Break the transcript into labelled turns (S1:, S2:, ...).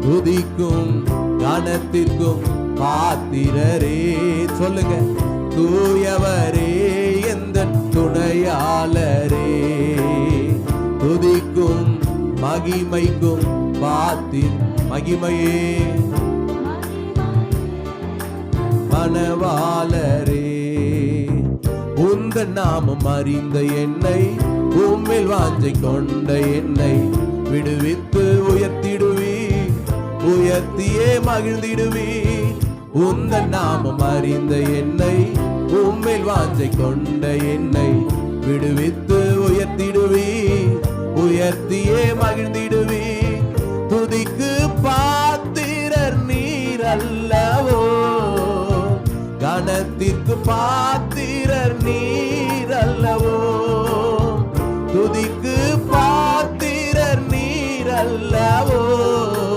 S1: துதிக்கும் கனத்திற்கும் பாத்திரரே. சொல்லுங்க, தூயவரே எந்த துணையாளரே, துதிக்கும் மகிமைக்கும் பாத்திர மகிமையே மணவாளரே. உந்த நாமம் அறிந்த என்னை, உம்மில் வாஞ்சை கொண்ட என்னை விடுவித்து உயர்த்திடுவி, உயர்த்தியே மகிழ்ந்திடுவி. உந்த நாமம் அறிந்த என்னை, உம்மில் வாஞ்சை கொண்ட என்னை விடுவித்து உயர்த்திடுவி, உயர்த்தியே மகிழ்ந்திடுவி. துதிக்கு பாத்திரர் நீர் அல்லவோ, கனத்திற்கு பாத்திரர் நீர் அல்லவோ.